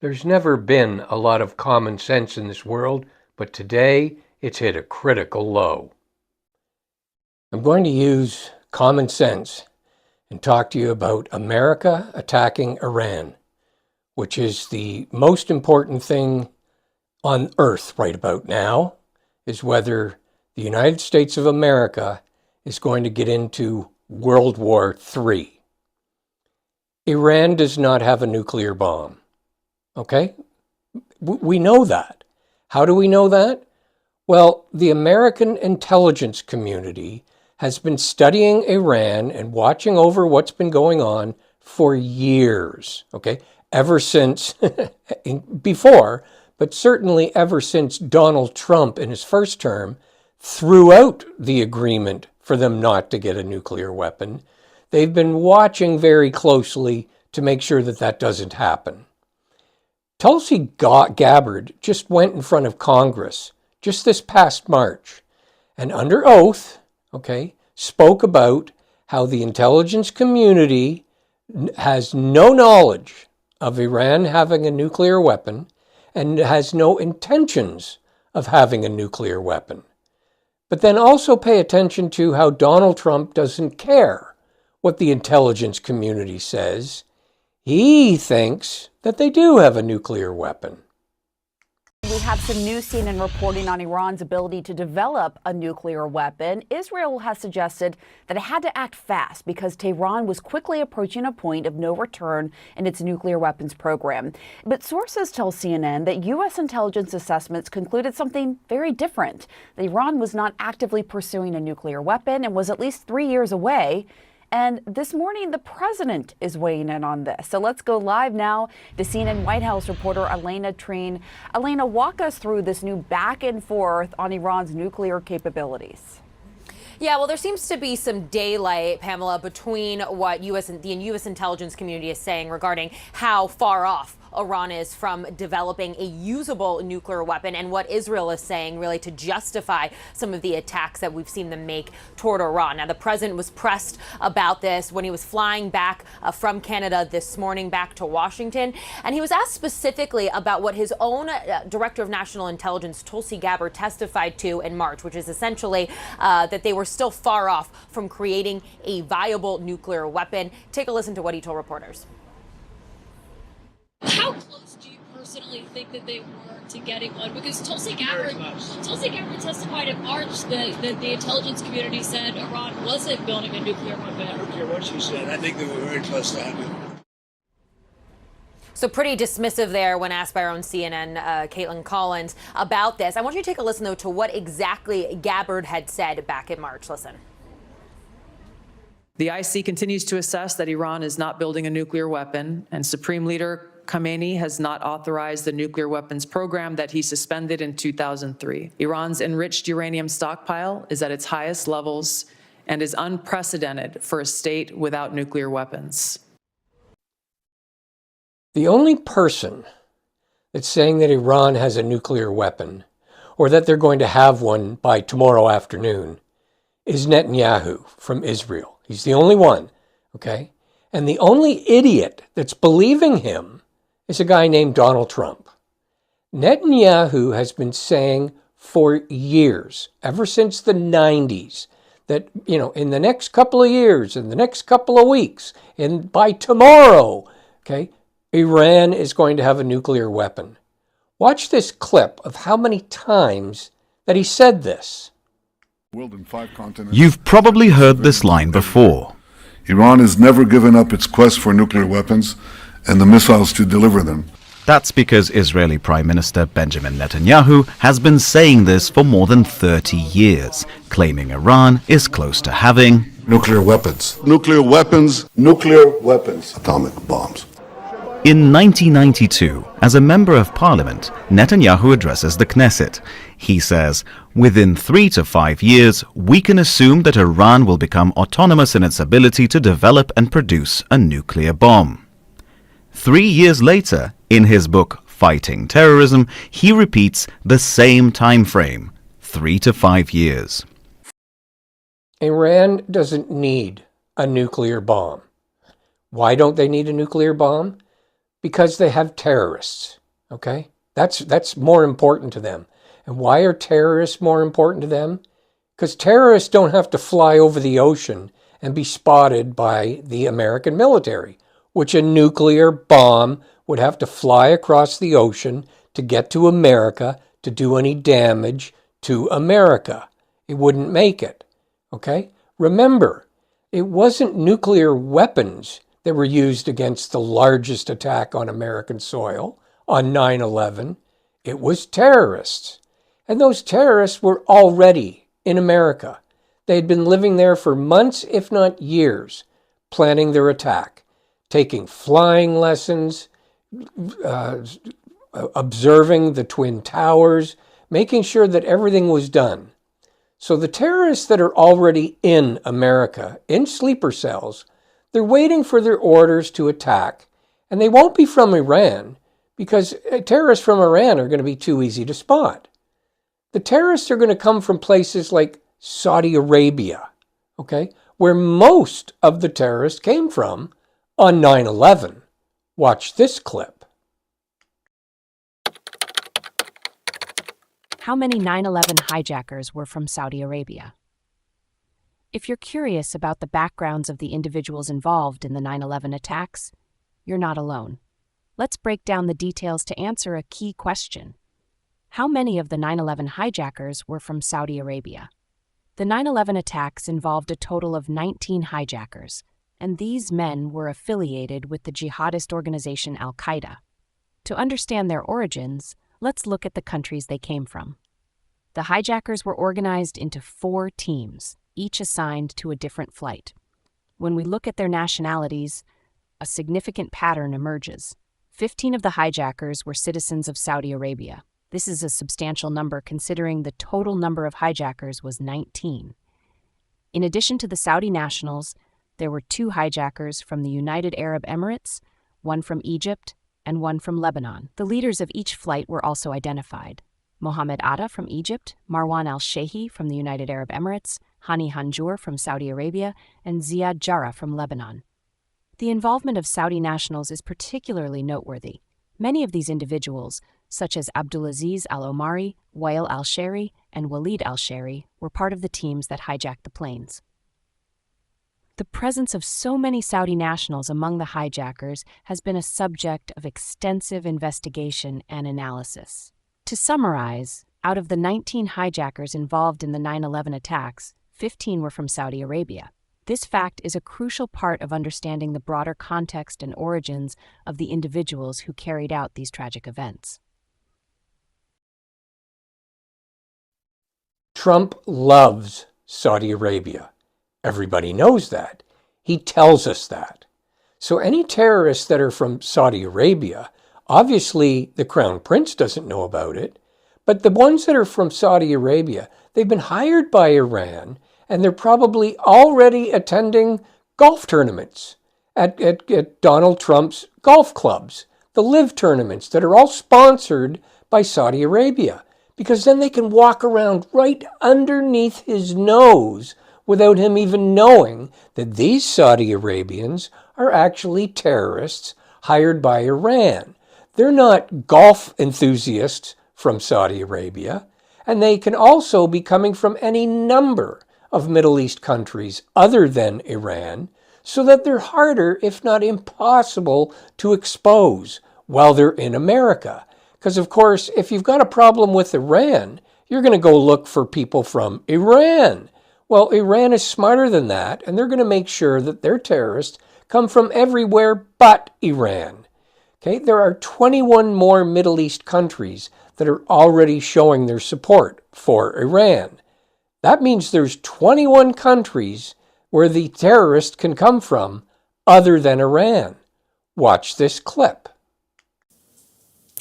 There's never been a lot of common sense in this world, but today it's hit a critical low. I'm going to use common sense and talk to you about America attacking Iran, which is the most important thing on earth right about now, is whether the United States of America is going to get into World War III. Iran does not have a nuclear bomb. Okay? We know that. How do we know that? Well, the American intelligence community has been studying Iran and watching over what's been going on for years, okay? Ever since, before, but certainly ever since Donald Trump in his first term threw out the agreement for them not to get a nuclear weapon. They've been watching very closely to make sure that that doesn't happen. Tulsi Gabbard just went in front of Congress just this past March and under oath, spoke about how the intelligence community has no knowledge of Iran having a nuclear weapon and has no intentions of having a nuclear weapon. But then also pay attention to how Donald Trump doesn't care what the intelligence community says. He thinks that they do have a nuclear weapon. We have some new CNN reporting on Iran's ability to develop a nuclear weapon. Israel has suggested that it had to act fast because Tehran was quickly approaching a point of no return in its nuclear weapons program. But sources tell CNN that U.S. intelligence assessments concluded something very different. That Iran was not actively pursuing a nuclear weapon and was at least 3 years away. And this morning, the president is weighing in on this. So let's go live now to CNN White House reporter Elena Trine. Elena, walk us through this new back and forth on Iran's nuclear capabilities. Yeah, well, there seems to be some daylight, Pamela, between what the U.S. intelligence community is saying regarding how far off Iran is from developing a usable nuclear weapon and what Israel is saying really to justify some of the attacks that we've seen them make toward Iran. Now, the president was pressed about this when he was flying back from Canada this morning back to Washington. And he was asked specifically about what his own director of national intelligence, Tulsi Gabbard, testified to in March, which is essentially that they were still far off from creating a viable nuclear weapon. Take a listen to what he told reporters. How close do you personally think that they were to getting one? Because Tulsi Gabbard testified in March that the intelligence community said Iran wasn't building a nuclear weapon. I don't care what she said. I think they were very close to having one. So pretty dismissive there when asked by our own CNN, Caitlin Collins, about this. I want you to take a listen, though, to what exactly Gabbard had said back in March. Listen. The IC continues to assess that Iran is not building a nuclear weapon, and Supreme Leader Khamenei has not authorized the nuclear weapons program that he suspended in 2003. Iran's enriched uranium stockpile is at its highest levels and is unprecedented for a state without nuclear weapons. The only person that's saying that Iran has a nuclear weapon or that they're going to have one by tomorrow afternoon is Netanyahu from Israel. He's the only one, okay? And the only idiot that's believing him is a guy named Donald Trump. Netanyahu has been saying for years, ever since the 90s, that, in the next couple of years, in the next couple of weeks, and by tomorrow, Iran is going to have a nuclear weapon. Watch this clip of how many times that he said this. You've probably heard this line before. Iran has never given up its quest for nuclear weapons and the missiles to deliver them. That's because Israeli Prime Minister Benjamin Netanyahu has been saying this for more than 30 years, claiming Iran is close to having nuclear weapons. Nuclear weapons. Nuclear weapons. Atomic bombs. In 1992, as a member of parliament, Netanyahu addresses the Knesset. He says, within 3 to 5 years, we can assume that Iran will become autonomous in its ability to develop and produce a nuclear bomb. 3 years later, in his book Fighting Terrorism, he repeats the same time frame, 3 to 5 years. Iran doesn't need a nuclear bomb. Why don't they need a nuclear bomb? Because they have terrorists, okay? That's more important to them. And why are terrorists more important to them? Because terrorists don't have to fly over the ocean and be spotted by the American military, which a nuclear bomb would have to fly across the ocean to get to America to do any damage to America. It wouldn't make it, okay? Remember, it wasn't nuclear weapons that were used against the largest attack on American soil on 9/11. It was terrorists. And those terrorists were already in America. They had been living there for months, if not years, planning their attack, taking flying lessons, observing the Twin Towers, making sure that everything was done. So the terrorists that are already in America, in sleeper cells, they're waiting for their orders to attack, and they won't be from Iran because terrorists from Iran are going to be too easy to spot. The terrorists are going to come from places like Saudi Arabia, okay, where most of the terrorists came from on 9/11. Watch this clip. How many 9/11 hijackers were from Saudi Arabia? If you're curious about the backgrounds of the individuals involved in the 9/11 attacks, you're not alone. Let's break down the details to answer a key question. How many of the 9/11 hijackers were from Saudi Arabia? The 9/11 attacks involved a total of 19 hijackers, and these men were affiliated with the jihadist organization Al-Qaeda. To understand their origins, let's look at the countries they came from. The hijackers were organized into 4 teams, each assigned to a different flight. When we look at their nationalities, a significant pattern emerges. 15 of the hijackers were citizens of Saudi Arabia. This is a substantial number considering the total number of hijackers was 19. In addition to the Saudi nationals, there were 2 hijackers from the United Arab Emirates, one from Egypt, and one from Lebanon. The leaders of each flight were also identified. Mohammed Atta from Egypt, Marwan al-Shehi from the United Arab Emirates, Hani Hanjour from Saudi Arabia, and Ziad Jarrah from Lebanon. The involvement of Saudi nationals is particularly noteworthy. Many of these individuals, such as Abdulaziz al-Omari, Wael al-Sheri, and Walid al-Sheri, were part of the teams that hijacked the planes. The presence of so many Saudi nationals among the hijackers has been a subject of extensive investigation and analysis. To summarize, out of the 19 hijackers involved in the 9/11 attacks, 15 were from Saudi Arabia. This fact is a crucial part of understanding the broader context and origins of the individuals who carried out these tragic events. Trump loves Saudi Arabia. Everybody knows that. He tells us that. So any terrorists that are from Saudi Arabia, obviously the Crown Prince doesn't know about it, but the ones that are from Saudi Arabia, they've been hired by Iran, and they're probably already attending golf tournaments at Donald Trump's golf clubs, the LIV tournaments that are all sponsored by Saudi Arabia, because then they can walk around right underneath his nose without him even knowing that these Saudi Arabians are actually terrorists hired by Iran. They're not golf enthusiasts from Saudi Arabia, and they can also be coming from any number of Middle East countries other than Iran, so that they're harder, if not impossible, to expose while they're in America. Because, of course, if you've got a problem with Iran, you're going to go look for people from Iran. Well, Iran is smarter than that, and they're going to make sure that their terrorists come from everywhere but Iran. Okay, there are 21 more Middle East countries that are already showing their support for Iran. That means there's 21 countries where the terrorist can come from other than Iran. Watch this clip.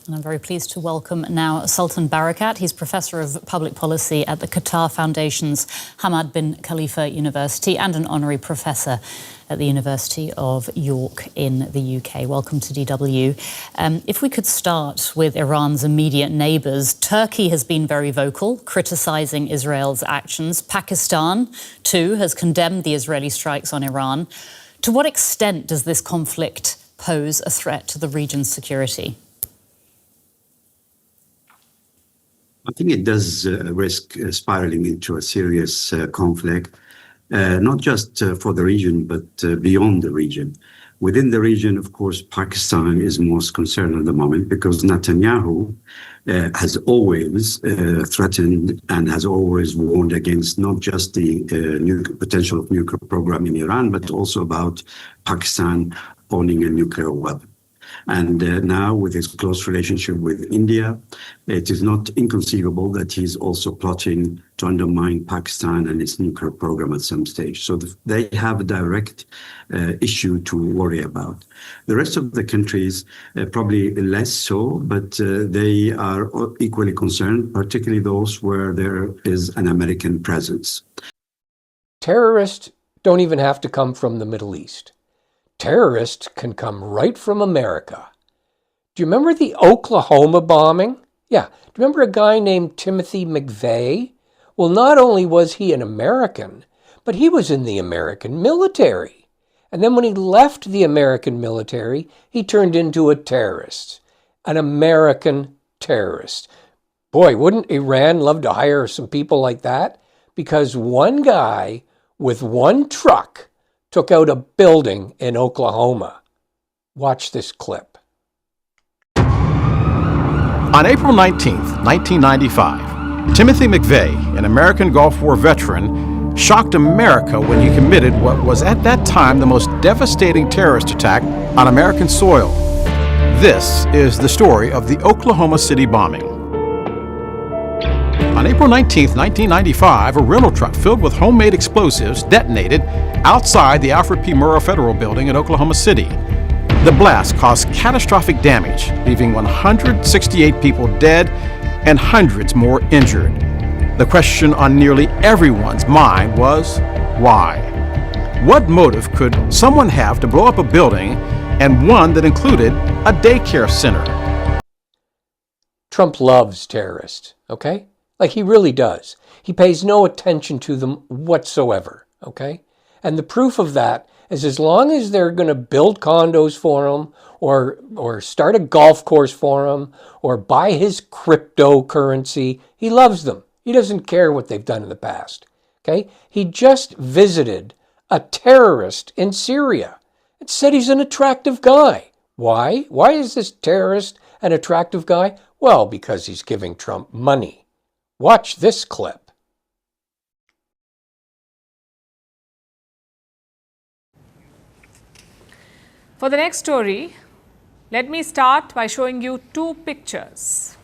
And I'm very pleased to welcome now Sultan Barakat. He's Professor of Public Policy at the Qatar Foundation's Hamad bin Khalifa University and an Honorary Professor at the University of York in the UK. Welcome to DW. If we could start with Iran's immediate neighbours, Turkey has been very vocal, criticising Israel's actions. Pakistan, too, has condemned the Israeli strikes on Iran. To what extent does this conflict pose a threat to the region's security? I think it does risk spiraling into a serious conflict, not just for the region, but beyond the region. Within the region, of course, Pakistan is most concerned at the moment because Netanyahu has always threatened and has always warned against not just the potential of nuclear program in Iran, but also about Pakistan owning a nuclear weapon. And now, with his close relationship with India, it is not inconceivable that he's also plotting to undermine Pakistan and its nuclear program at some stage. So they have a direct issue to worry about. The rest of the countries, probably less so, but they are equally concerned, particularly those where there is an American presence. Terrorists don't even have to come from the Middle East. Terrorists can come right from America. Do you remember the Oklahoma bombing? Yeah. Do you remember a guy named Timothy McVeigh? Well, not only was he an American, but he was in the American military. And then when he left the American military, he turned into a terrorist, an American terrorist. Boy, wouldn't Iran love to hire some people like that? Because one guy with one truck took out a building in Oklahoma. Watch this clip. On April 19th, 1995, Timothy McVeigh, an American Gulf War veteran, shocked America when he committed what was at that time the most devastating terrorist attack on American soil. This is the story of the Oklahoma City bombing. On April 19, 1995, a rental truck filled with homemade explosives detonated outside the Alfred P. Murrah Federal Building in Oklahoma City. The blast caused catastrophic damage, leaving 168 people dead and hundreds more injured. The question on nearly everyone's mind was, why? What motive could someone have to blow up a building, and one that included a daycare center? Trump loves terrorists, okay? Like he really does. He pays no attention to them whatsoever, okay? And the proof of that is as long as they're going to build condos for him or start a golf course for him or buy his cryptocurrency, he loves them. He doesn't care what they've done in the past, okay? He just visited a terrorist in Syria and said he's an attractive guy. Why? Why is this terrorist an attractive guy? Well, because he's giving Trump money. Watch this clip. For the next story, let me start by showing you two pictures.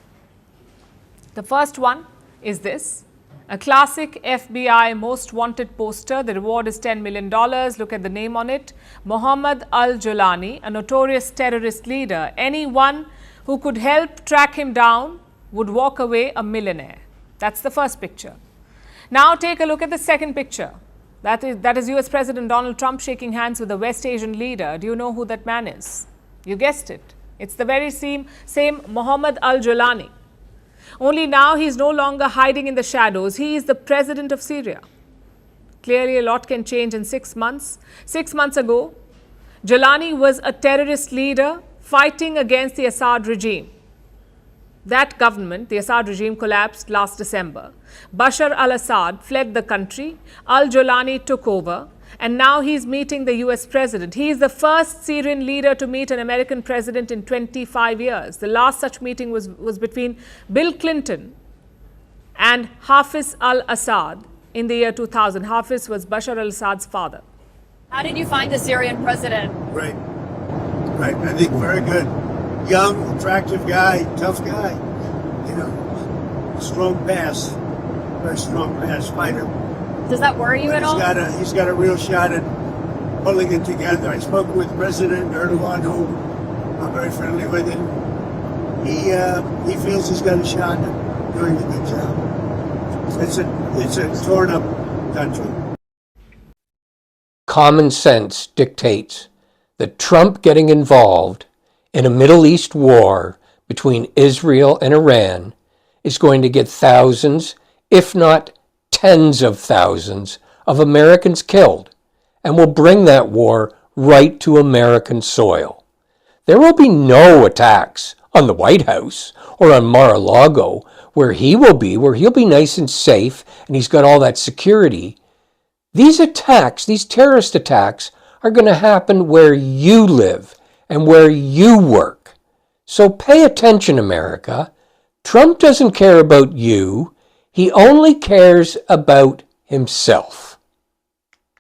The first one is this, a classic FBI most wanted poster. The reward is $10 million. Look at the name on it. Mohammed al-Jolani, a notorious terrorist leader. Anyone who could help track him down would walk away a millionaire. That's the first picture. Now take a look at the second picture. That is US President Donald Trump shaking hands with a West Asian leader. Do you know who that man is? You guessed it. It's the very same Mohammed al-Jolani. Only now he's no longer hiding in the shadows. He is the president of Syria. Clearly a lot can change in 6 months. 6 months ago, Jolani was a terrorist leader fighting against the Assad regime. That government, the Assad regime, collapsed last December. Bashar al-Assad fled the country. Al-Jolani took over. And now he's meeting the US president. He is the first Syrian leader to meet an American president in 25 years. The last such meeting was between Bill Clinton and Hafez al-Assad in the year 2000. Hafez was Bashar al-Assad's father. How did you find the Syrian president? Right. I think very good. Young, attractive guy, tough guy. You know, strong pass. Very strong pass fighter. Does that worry you at all? He's got a real shot at pulling it together. I spoke with President Erdogan, who I'm very friendly with him. He feels he's got a shot at doing a good job. It's a torn up country. Common sense dictates that Trump getting involved in a Middle East war between Israel and Iran is going to get thousands, if not tens of thousands, of Americans killed, and will bring that war right to American soil. There will be no attacks on the White House or on Mar-a-Lago, where he'll be nice and safe, and he's got all that security. These attacks, these terrorist attacks, are going to happen where you live and where you work. So pay attention, America. Trump doesn't care about you. He only cares about himself.